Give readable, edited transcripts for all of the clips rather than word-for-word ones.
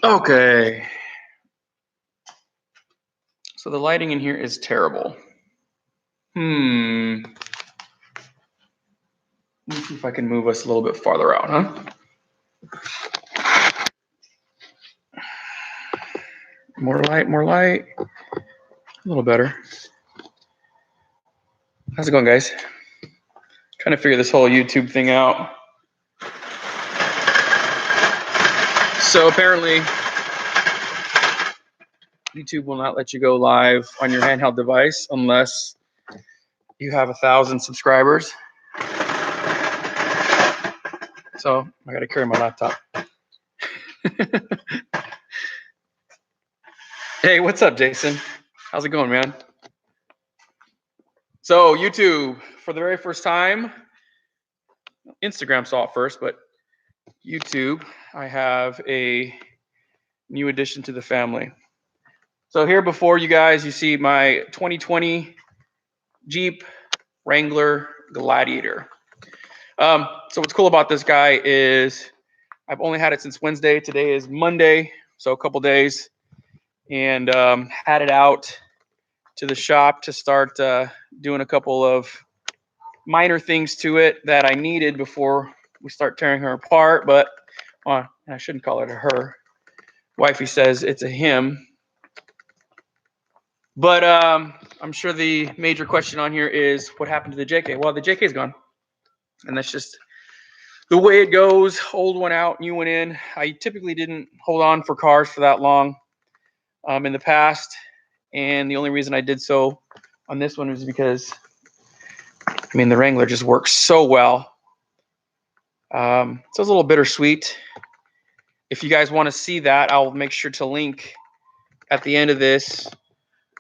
Okay. So the lighting in here is terrible. Let me see if I can move us a little bit farther out, huh? More light, more light. A little better. How's it going, guys? Trying to figure this whole YouTube thing out. So apparently, YouTube will not let you go live on your handheld device unless you have 1,000 subscribers. So I got to carry my laptop. Hey, what's up, Jason? How's it going, man? So YouTube, for the very first time, Instagram saw it first, but YouTube, I have a new addition to the family. So here before you guys, you see my 2020 Jeep Wrangler Gladiator. So what's cool about this guy is I've only had it since Wednesday. Today is Monday, so a couple days, and had it out to the shop to start doing a couple of minor things to it that I needed before we start tearing her apart. But I shouldn't call it a her. Wifey says it's a him. But I'm sure the major question on here is what happened to the JK? Well, the JK is gone, and that's just the way it goes. Old one out, new one in. I typically didn't hold on for cars for that long in the past, and the only reason I did so on this one was because, I mean, the Wrangler just works so well. So it's a little bittersweet. If you guys want to see that, I'll make sure to link at the end of this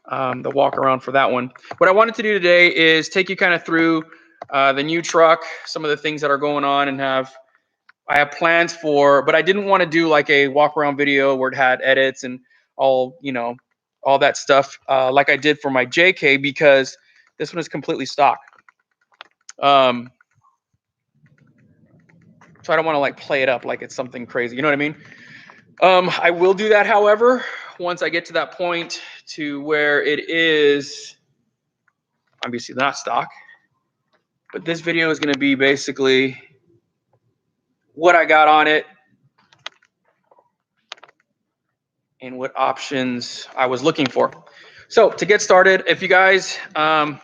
the walk around for that one. What I wanted to do today is take you kind of through the new truck, some of the things that are going on, and I have plans for, but I didn't want to do like a walk around video where it had edits and all that stuff like I did for my JK, because this one is completely stock. So I don't want to like play it up like it's something crazy. You know what I mean? I will do that, however, once I get to that point to where it is obviously not stock. But this video is going to be basically what I got on it and what options I was looking for. So to get started, if you guys are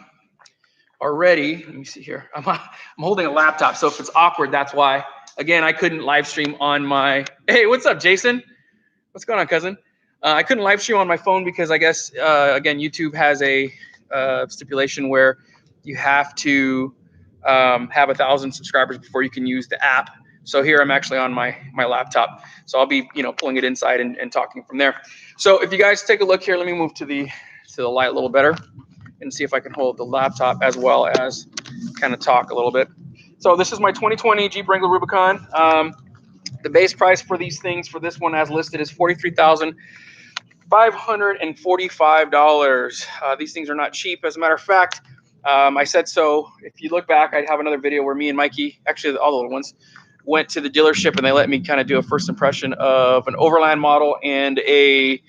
ready, let me see here. I'm holding a laptop, so if it's awkward, that's why. Again, I couldn't live stream on my. Hey, what's up, Jason? What's going on, cousin? I couldn't live stream on my phone because I guess again, YouTube has a stipulation where you have to have 1,000 subscribers before you can use the app. So here I'm actually on my laptop. So I'll be pulling it inside and talking from there. So if you guys take a look here, let me move to the light a little better and see if I can hold the laptop as well as kind of talk a little bit. So this is my 2020 Jeep Wrangler Rubicon. The base price for these things for this one as listed is $43,545. These things are not cheap. As a matter of fact, I said so. If you look back, I have another video where me and Mikey, actually all the little ones, went to the dealership and they let me kind of do a first impression of an Overland model and a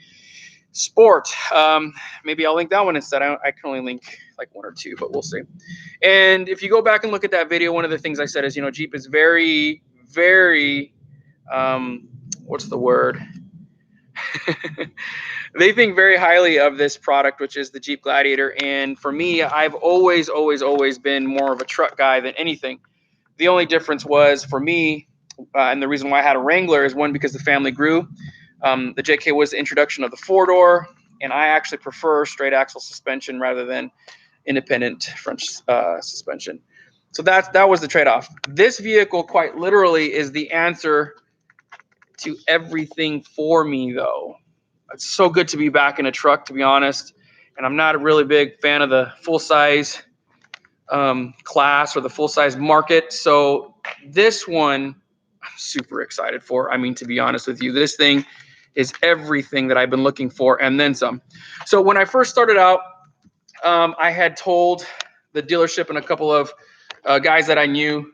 Sport. Maybe I'll link that one instead. I can only link like one or two, but we'll see. And if you go back and look at that video, one of the things I said is, Jeep is very, very, what's the word? They think very highly of this product, which is the Jeep Gladiator. And for me, I've always been more of a truck guy than anything. The only difference was for me, and the reason why I had a Wrangler is one, because the family grew. The JK was the introduction of the 4-door, and I actually prefer straight axle suspension rather than independent front suspension. So that was the trade-off. This vehicle quite literally is the answer to everything for me, though. It's so good to be back in a truck, to be honest. And I'm not a really big fan of the full-size class or the full-size market. So this one I'm super excited for. I mean, to be honest with you, this thing is everything that I've been looking for and then some. So when I first started out, I had told the dealership and a couple of guys that I knew,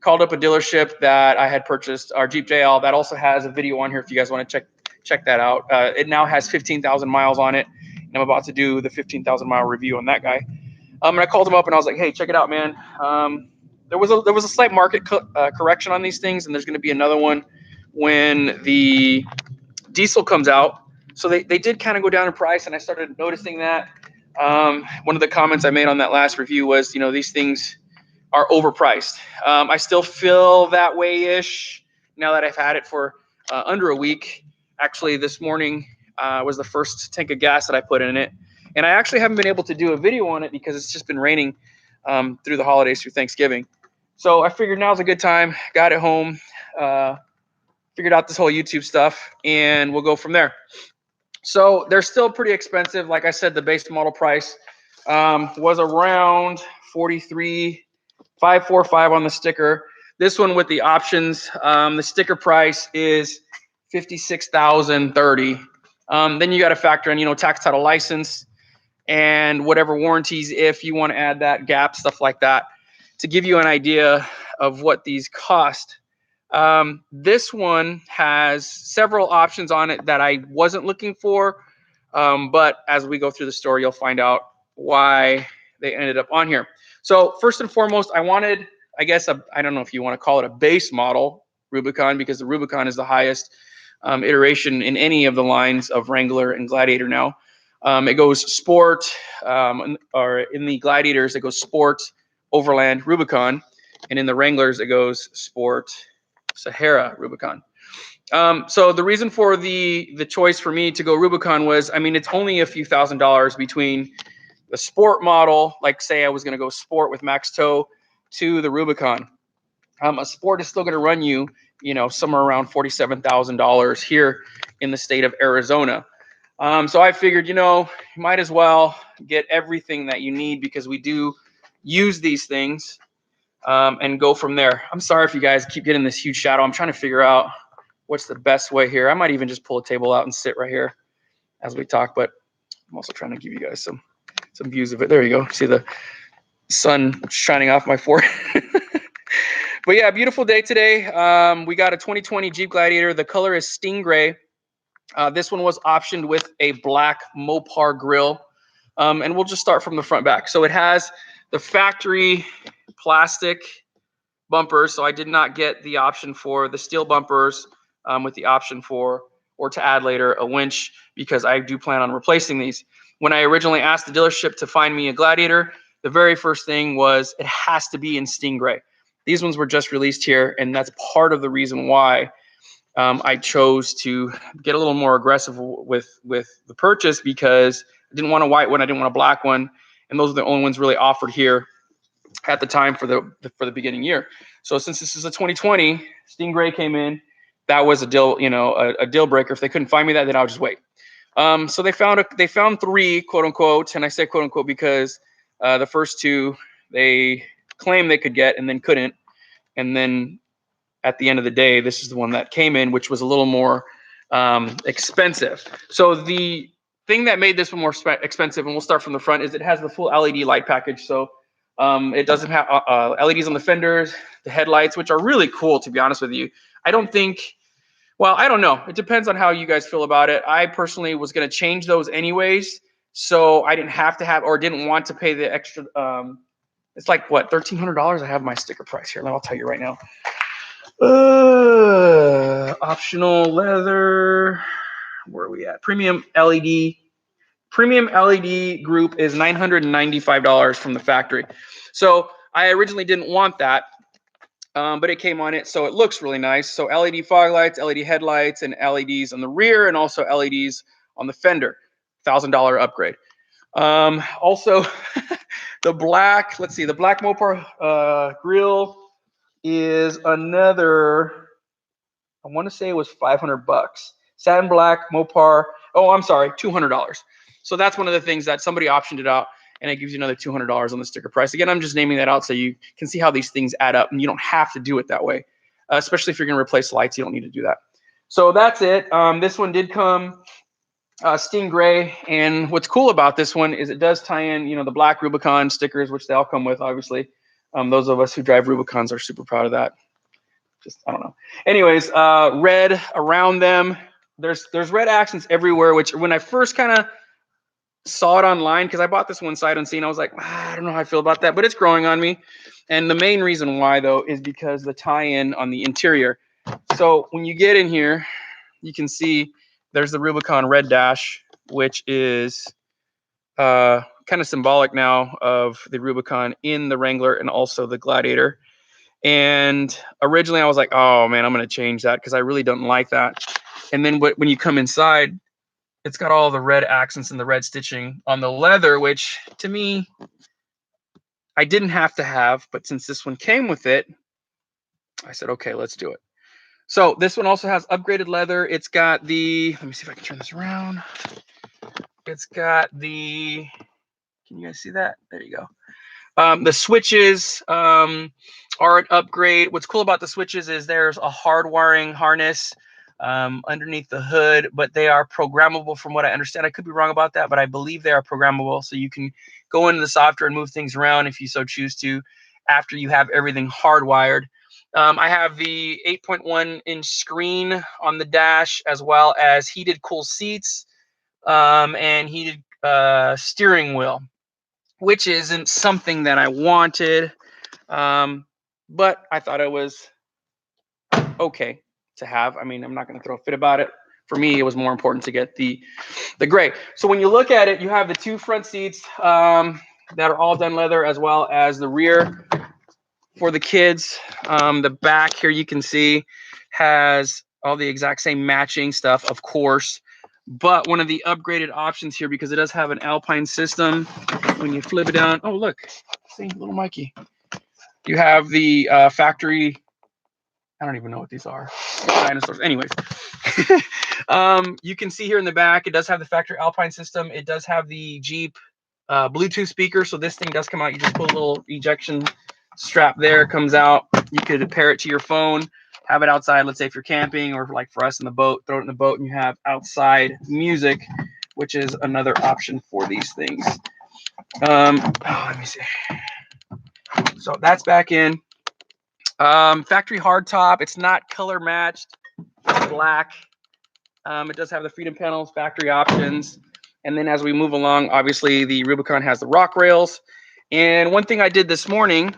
Called up a dealership that I had purchased, our Jeep JL, that also has a video on here if you guys want to check that out. It now has 15,000 miles on it, and I'm about to do the 15,000 mile review on that guy. And I called him up and I was like, hey, check it out, man. There was a slight market correction on these things, and there's going to be another one when the diesel comes out. So they did kind of go down in price, and I started noticing that. One of the comments I made on that last review was, these things are overpriced. I still feel that way-ish now that I've had it for under a week. Actually, this morning was the first tank of gas that I put in it. And I actually haven't been able to do a video on it because it's just been raining through the holidays, through Thanksgiving. So I figured now's a good time. Got it home, figured out this whole YouTube stuff, and we'll go from there. So they're still pretty expensive. Like I said, the base model price was around $43,545 on the sticker. This one with the options, the sticker price is $56,030. Then you got to factor in, tax, title, license, and whatever warranties, if you want to add that, gap, stuff like that, to give you an idea of what these cost. This one has several options on it that I wasn't looking for, but as we go through the story, you'll find out why they ended up on here. So first and foremost, I wanted, I guess, I don't know if you want to call it a base model Rubicon, because the Rubicon is the highest iteration in any of the lines of Wrangler and Gladiator now. It goes Sport, or in the Gladiators, it goes Sport, Overland, Rubicon, and in the Wranglers, it goes Sport, Sahara, Rubicon. So the reason for the choice for me to go Rubicon was, it's only a few $1,000s between the Sport model, like say I was going to go Sport with max tow, to the Rubicon. A Sport is still going to run you, somewhere around $47,000 here in the state of Arizona. So I figured, you might as well get everything that you need, because we do use these things, and go from there. I'm sorry if you guys keep getting this huge shadow. I'm trying to figure out what's the best way here. I might even just pull a table out and sit right here as we talk, but I'm also trying to give you guys some views of it. There you go. See the sun shining off my forehead. But yeah, beautiful day today. We got a 2020 Jeep Gladiator. The color is Stingray. This one was optioned with a black Mopar grille. And we'll just start from the front back. So it has the factory plastic bumpers. So I did not get the option for the steel bumpers with the option for, or to add later, a winch, because I do plan on replacing these. When I originally asked the dealership to find me a Gladiator, the very first thing was it has to be in Stingray. These ones were just released here, and that's part of the reason why I chose to get a little more aggressive with the purchase, because I didn't want a white one, I didn't want a black one, and those are the only ones really offered here at the time for the beginning year. So since this is a 2020, Stingray came in. That was a deal, a deal breaker. If they couldn't find me that, then I'll just wait. So they found three, quote unquote, and I say quote unquote because the first two they claimed they could get and then couldn't, and then at the end of the day, this is the one that came in, which was a little more expensive. So the thing that made this one more expensive, and we'll start from the front, is it has the full LED light package. So it doesn't have LEDs on the fenders, the headlights, which are really cool, to be honest with you. I don't know. It depends on how you guys feel about it. I personally was going to change those anyways, so I didn't have to have, or didn't want to pay the extra. It's like, what, $1,300? I have my sticker price here. I'll tell you right now. Optional leather. Where are we at? Premium LED. Premium LED group is $995 from the factory. So I originally didn't want that, but it came on it, so it looks really nice. So LED fog lights, LED headlights, and LEDs on the rear, and also LEDs on the fender. $1,000 upgrade. Also, the black Mopar grill is another, I want to say it was $500. Satin black Mopar. Oh, I'm sorry, $200. So that's one of the things that somebody optioned it out, and it gives you another $200 on the sticker price. Again, I'm just naming that out so you can see how these things add up, and you don't have to do it that way, especially if you're going to replace lights. You don't need to do that. So that's it. This one did come Stingray, and what's cool about this one is it does tie in, the black Rubicon stickers, which they all come with, obviously. Those of us who drive Rubicons are super proud of that. Just, I don't know. Anyways, red around them. There's red accents everywhere, which when I first kind of saw it online, because I bought this one sight unseen, I was like, I don't know how I feel about that, but it's growing on me. And the main reason why, though, is because the tie-in on the interior. So when you get in here, you can see there's the Rubicon red dash, which is kind of symbolic now of the Rubicon in the Wrangler and also the Gladiator. And originally I was like, oh man, I'm going to change that because I really don't like that. And then when you come inside, it's got all the red accents and the red stitching on the leather, which to me, I didn't have to have, but since this one came with it, I said, okay, let's do it. So this one also has upgraded leather. It's got the, let me see if I can turn this around. It's got the, can you guys see that? There you go. The switches are an upgrade. What's cool about the switches is there's a hard wiring harness underneath the hood, but they are programmable from what I understand. I could be wrong about that, but I believe they are programmable. So you can go into the software and move things around if you so choose to after you have everything hardwired. I have the 8.1-inch screen on the dash, as well as heated cool seats and heated steering wheel, which isn't something that I wanted, but I thought it was okay to have. I mean, I'm not going to throw a fit about it. For me, it was more important to get the gray. So when you look at it, you have the two front seats that are all done leather, as well as the rear for the kids. The back here, you can see, has all the exact same matching stuff, of course. But one of the upgraded options here, because it does have an Alpine system, when you flip it down, oh, look, see, little Mikey. You have the factory, I don't even know what these are, dinosaurs. Anyways, you can see here in the back, it does have the factory Alpine system. It does have the Jeep Bluetooth speaker. So this thing does come out. You just put a little ejection strap there, it comes out. You could pair it to your phone, have it outside. Let's say if you're camping, or like for us in the boat, throw it in the boat and you have outside music, which is another option for these things. Let me see. So that's back in. Factory hardtop. It's not color matched. It's black. It does have the Freedom panels, factory options. And then as we move along, obviously the Rubicon has the rock rails. And one thing I did this morning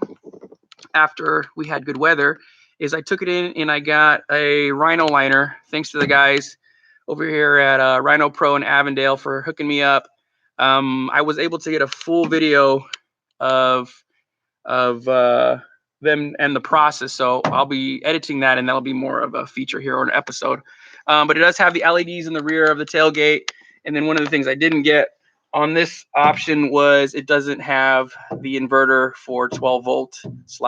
after we had good weather is I took it in and I got a Rhino liner. Thanks to the guys over here at Rhino Pro in Avondale for hooking me up. I was able to get a full video of them and the process. So I'll be editing that, and that'll be more of a feature here or an episode. But it does have the LEDs in the rear of the tailgate. And then one of the things I didn't get on this option was it doesn't have the inverter for 12 volt /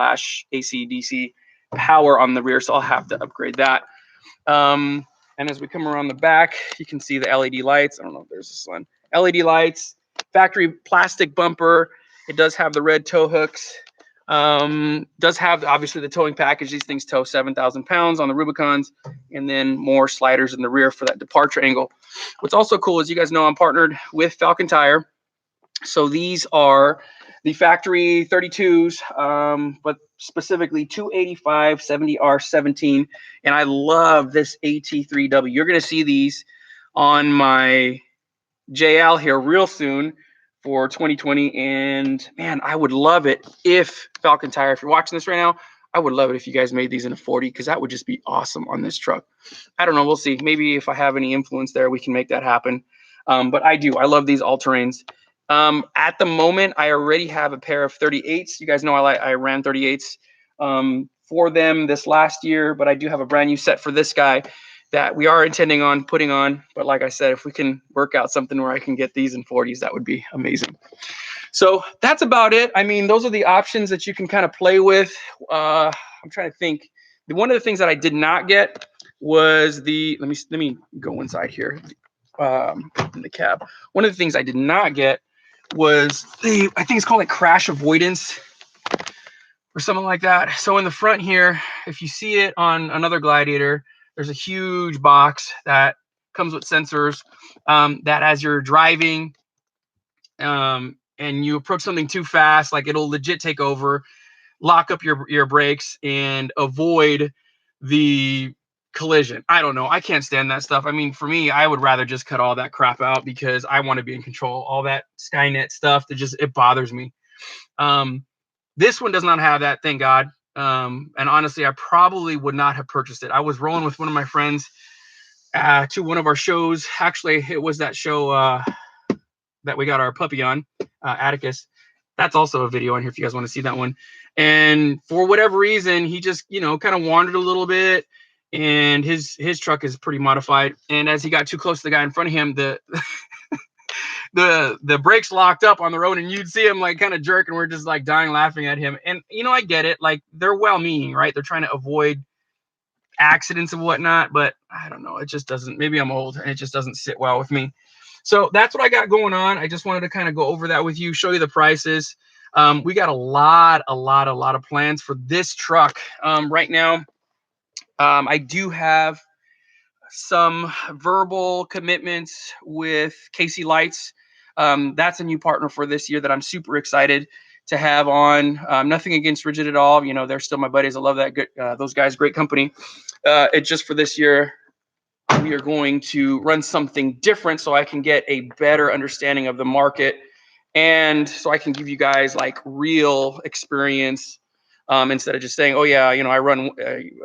AC DC power on the rear. So I'll have to upgrade that. And as we come around the back, you can see the LED lights. I don't know if there's this one. LED lights, factory plastic bumper. It does have the red tow hooks. Does have obviously the towing package. These things tow 7,000 pounds on the Rubicons, and then more sliders in the rear for that departure angle. What's also cool is, you guys know I'm partnered with Falcon Tire. So these are the factory 32s, but specifically 285 70R17. And I love this AT3W. You're going to see these on my JL here real soon for 2020. And man, I would love it if Falcon Tire, if you're watching this right now, I would love it if you guys made these in a 40, because that would just be awesome on this truck. I don't know. We'll see. Maybe if I have any influence there, we can make that happen. But I love these all-terrains. At the moment, I already have a pair of 38s. You guys know I ran 38s for them this last year, but I do have a brand new set for this guy that we are intending on putting on. But like I said, if we can work out something where I can get these in 40s, that would be amazing. So that's about it. I mean, those are the options that you can kind of play with. I'm trying to think. One of the things that I did not get was the, let me go inside here in the cab. One of the things I did not get was the, I think it's called like crash avoidance or something like that. So in the front here, if you see it on another Gladiator, there's a huge box that comes with sensors that as you're driving and you approach something too fast, like it'll legit take over. lock up your brakes and avoid the collision. I don't know. I can't stand that stuff. I mean, for me, I would rather just cut all that crap out because I want to be in control. All that Skynet stuff, it bothers me. This one does not have that, thank God. And honestly, I probably would not have purchased it. I was rolling with one of my friends to one of our shows. Actually, it was that show that we got our puppy on, Atticus. That's also a video on here if you guys want to see that one. And for whatever reason, he just, kind of wandered a little bit. And his truck is pretty modified. And as he got too close to the guy in front of him, the brakes locked up on the road, and you'd see him like kind of jerk, and we're just like dying laughing at him. And I get it. Like, they're well-meaning, right? They're trying to avoid accidents and whatnot, but I don't know. It just doesn't. Maybe I'm old, and it just doesn't sit well with me. So that's what I got going on. I just wanted to kind of go over that with you, show you the prices. We got a lot of plans for this truck right now. I do have some verbal commitments with KC Lights. That's a new partner for this year that I'm super excited to have on. Nothing against Rigid at all. They're still my buddies. I love that. Those guys, great company. It's just for this year, we are going to run something different so I can get a better understanding of the market, and so I can give you guys like real experience instead of just saying, oh yeah, I run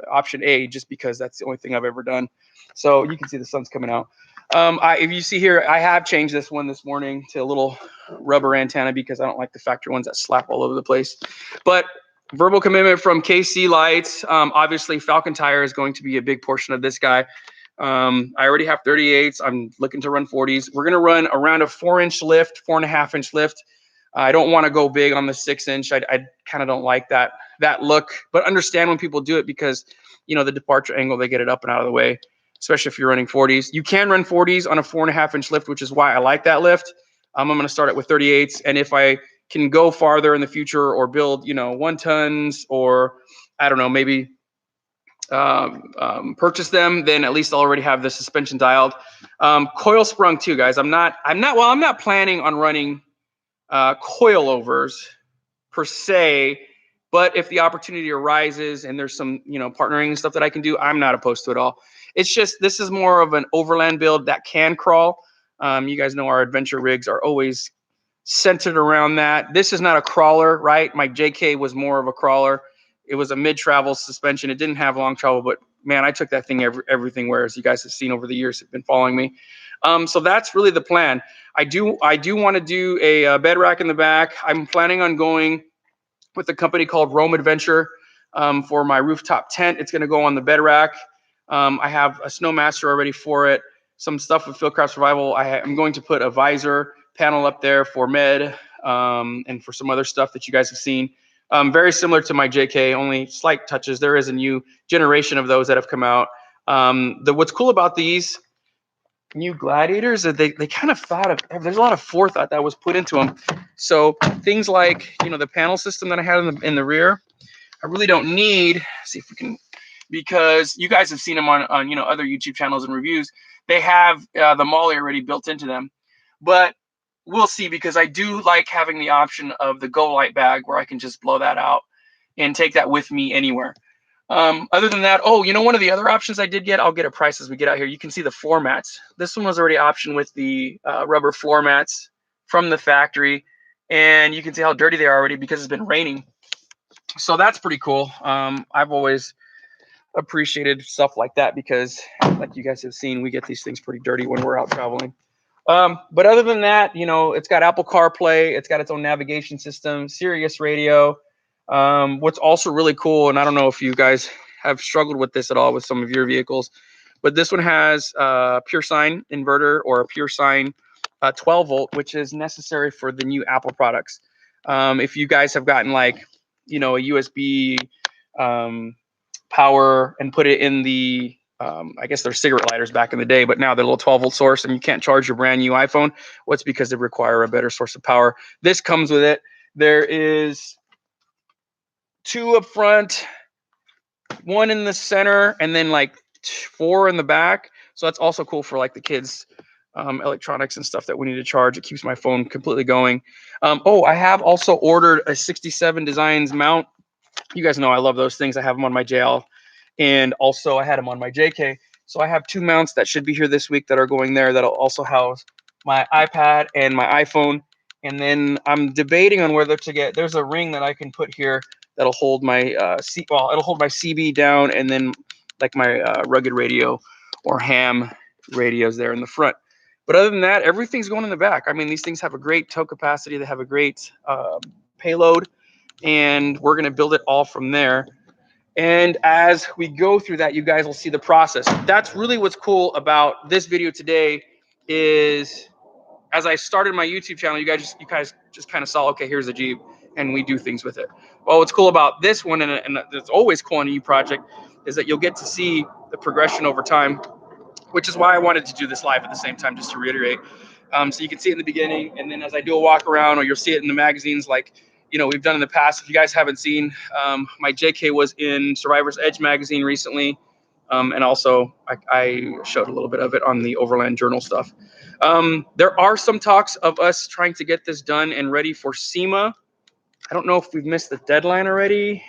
option A just because that's the only thing I've ever done. So you can see the sun's coming out. If you see here, I have changed this one this morning to a little rubber antenna because I don't like the factory ones that slap all over the place. But verbal commitment from KC Lights. Obviously, Falcon Tire is going to be a big portion of this guy. I already have 38s. I'm looking to run 40s. We're going to run around a 4-inch lift, 4.5-inch lift. I don't want to go big on the 6-inch. I kind of don't like that look, but understand when people do it because, the departure angle, they get it up and out of the way, especially if you're running 40s. You can run 40s on a 4.5-inch lift, which is why I like that lift. I'm going to start it with 38s. And if I can go farther in the future or build, 1 tons or I don't know, maybe purchase them, then at least I'll already have the suspension dialed. Coil sprung too, guys. I'm not planning on running coilovers per se, but if the opportunity arises and there's some partnering and stuff that I can do, I'm not opposed to it all. It's just this is more of an overland build that can crawl. You guys know our adventure rigs are always centered around that. This is not a crawler, right? My JK was more of a crawler. It was a mid-travel suspension. It didn't have long travel, but man, I took that thing everything where, as you guys have seen over the years, have been following me. So that's really the plan. I do want to do a bed rack in the back. I'm planning on going with a company called Rome Adventure for my rooftop tent. It's going to go on the bed rack. I have a Snowmaster already for it. Some stuff with Fieldcraft Survival. I'm going to put a visor panel up there for med and for some other stuff that you guys have seen. Very similar to my JK, only slight touches. There is a new generation of those that have come out. What's cool about these new Gladiators is they kind of there's a lot of forethought that was put into them. So things like, the panel system that I had in the rear, I really don't need. See if we can, because you guys have seen them on other YouTube channels and reviews. They have the MOLLE already built into them, but we'll see, because I do like having the option of the Go Light bag where I can just blow that out and take that with me anywhere. Other than that, one of the other options I did get, I'll get a price as we get out here. You can see the floor mats. This one was already optioned with the rubber floor mats from the factory, and you can see how dirty they are already because it's been raining. So that's pretty cool. I've always appreciated stuff like that because, like you guys have seen, we get these things pretty dirty when we're out traveling. But other than that, it's got Apple CarPlay. It's got its own navigation system, Sirius radio. What's also really cool, and I don't know if you guys have struggled with this at all with some of your vehicles, but this one has a pure sine inverter or a pure sine 12 volt, which is necessary for the new Apple products. If you guys have gotten a USB power and put it in the I guess they're cigarette lighters back in the day, but now they're a little 12 volt source and you can't charge your brand new iPhone. What's because they require a better source of power. This comes with it. There is 2 up front, 1 in the center, and then 4 in the back. So that's also cool for the kids' electronics and stuff that we need to charge. It keeps my phone completely going. I have also ordered a 67 Designs mount You guys know I love those things. I have them on my JL, and also I had them on my JK. So I have 2 mounts that should be here this week that are going there. That'll also house my iPad and my iPhone. And then I'm debating on whether to get. There's a ring that I can put here that'll hold my it'll hold my CB down, and then like my rugged radio or ham radios there in the front. But other than that, everything's going in the back. I mean, these things have a great tow capacity. They have a great payload, and we're going to build it all from there. And as we go through that, you guys will see the process. That's really what's cool about this video today is as I started my YouTube channel, you guys just kind of saw, okay, here's a Jeep, and we do things with it. Well, what's cool about this one, and it's always cool on a U project, is that you'll get to see the progression over time, which is why I wanted to do this live at the same time, just to reiterate. So you can see it in the beginning, and then as I do a walk around, or you'll see it in the magazines like, you know, we've done in the past. If you guys haven't seen, my JK was in Survivor's Edge magazine recently, and also I showed a little bit of it on the Overland Journal stuff. There are some talks of us trying to get this done and ready for SEMA. I don't know if we've missed the deadline already,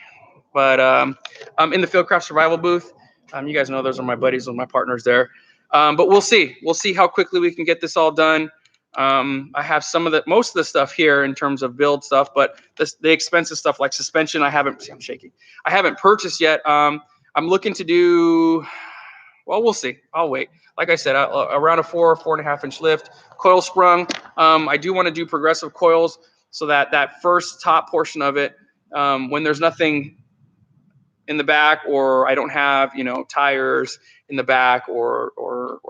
but I'm in the Fieldcraft Survival booth. You guys know those are my buddies and my partners there. But we'll see. We'll see how quickly we can get this all done. I have most of the stuff here in terms of build stuff, but the expensive stuff like suspension, I'm shaking. I haven't purchased yet. I'm looking to do, well, we'll see. I'll wait. Like I said, around a 4.5 inch lift, coil sprung. I do want to do progressive coils so that first top portion of it, when there's nothing in the back, or I don't have, you know, tires in the back or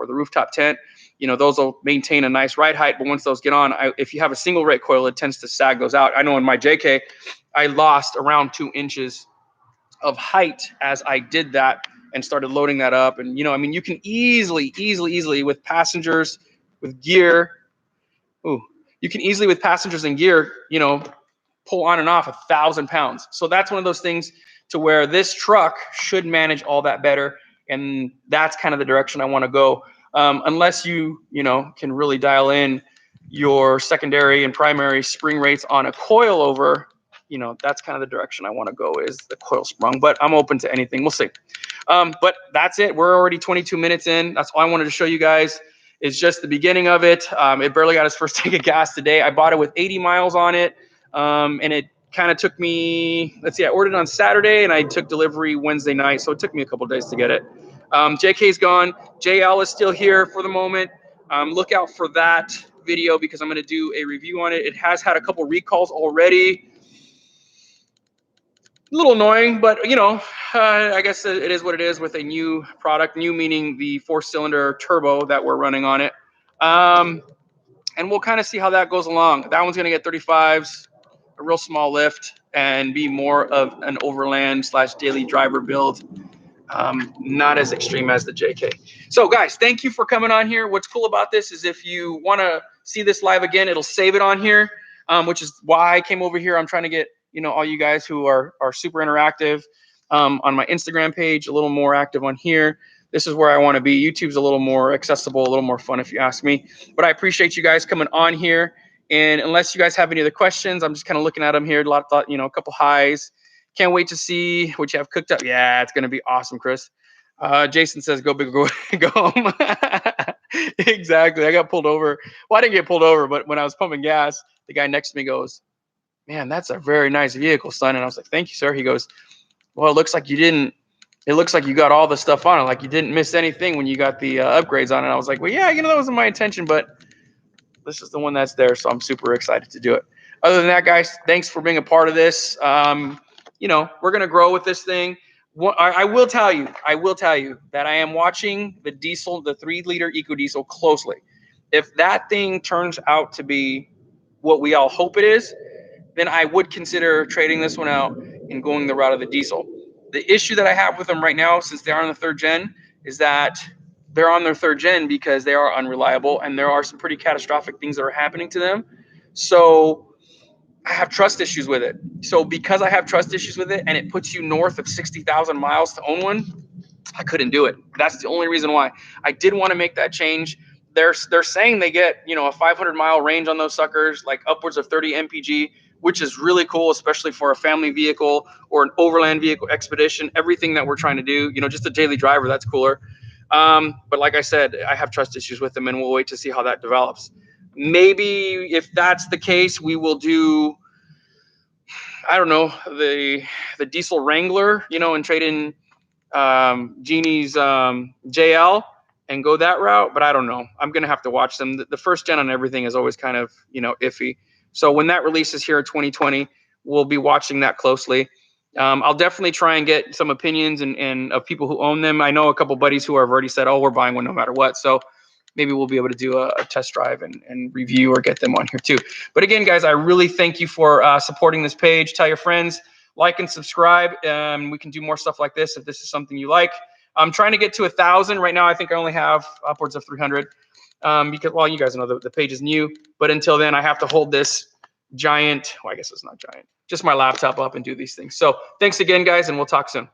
the rooftop tent, you know, those will maintain a nice ride height. But once those get on, if you have a single rate coil, it tends to sag those out. I know in my JK, I lost around 2 inches of height as I did that and started loading that up. And, you know, I mean, you can easily with passengers, with gear, with passengers and gear, you know, pull on and off 1,000 pounds. So that's one of those things to where this truck should manage all that better. And that's kind of the direction I want to go. Unless you know, can really dial in your secondary and primary spring rates on a coilover, you know, that's kind of the direction I want to go, is the coil sprung. But I'm open to anything. We'll see. But that's it. We're already 22 minutes in. That's all I wanted to show you guys. Is just the beginning of it. It barely got its first tank of gas today. I bought it with 80 miles on it. And it kind of took me, let's see, I ordered it on Saturday and I took delivery Wednesday night. So it took me a couple of days to get it. JK's gone. JL is still here for the moment. Look out for that video because I'm going to do a review on it. It has had a couple recalls already. A little annoying, but you know, I guess it is what it is with a new product. New meaning the 4-cylinder turbo that we're running on it. And we'll kind of see how that goes along. That one's going to get 35s, a real small lift, and be more of an overland / daily driver build. Not as extreme as the JK. So guys, thank you for coming on here. What's cool about this is if you want to see this live again, it'll save it on here, which is why I came over here. I'm trying to get, you know, all you guys who are super interactive on my Instagram page, a little more active on here. This is where I want to be. YouTube's a little more accessible, a little more fun if you ask me. But I appreciate you guys coming on here. And unless you guys have any other questions, I'm just kind of looking at them here. A lot of thought, you know, a couple highs. Can't wait to see what you have cooked up. Yeah, it's going to be awesome, Chris. Jason says, go big, go home. Exactly. I got pulled over. Well, I didn't get pulled over, but when I was pumping gas, the guy next to me goes, man, that's a very nice vehicle, son. And I was like, thank you, sir. He goes, well, it looks like you didn't. It looks like you got all the stuff on it. Like you didn't miss anything when you got the upgrades on it. I was like, well, yeah, you know, that wasn't my intention, but this is the one that's there. So I'm super excited to do it. Other than that, guys, thanks for being a part of this. You know, we're going to grow with this thing. I will tell you that I am watching the diesel, the 3-liter EcoDiesel closely. If that thing turns out to be what we all hope it is, then I would consider trading this one out and going the route of the diesel. The issue that I have with them right now, since they are on the 3rd gen, is that they're on their 3rd gen because they are unreliable and there are some pretty catastrophic things that are happening to them. So I have trust issues with it. So because I have trust issues with it and it puts you north of 60,000 miles to own one, I couldn't do it. That's the only reason why. I did want to make that change. They're saying they get, you know, a 500-mile range on those suckers, like upwards of 30 mpg. which is really cool, especially for a family vehicle or an overland vehicle expedition. Everything that we're trying to do, you know, just a daily driver, that's cooler. But like I said, I have trust issues with them, and we'll wait to see how that develops. Maybe if that's the case, we will do, I don't know, the diesel Wrangler, you know, and trade in Genie's JL and go that route. But I don't know. I'm gonna have to watch them. The first gen on everything is always kind of, you know, iffy. So when that releases here in 2020, we'll be watching that closely. I'll definitely try and get some opinions and of people who own them. I know a couple buddies who have already said, "Oh, we're buying one no matter what." So maybe we'll be able to do a test drive and review or get them on here too. But again, guys, I really thank you for supporting this page. Tell your friends, like and subscribe. We can do more stuff like this if this is something you like. I'm trying to get to 1,000 right now. I think I only have upwards of 300 because, well, you guys know the page is new. But until then, I have to hold this giant, well, I guess it's not giant, just my laptop up and do these things. So thanks again, guys, and we'll talk soon.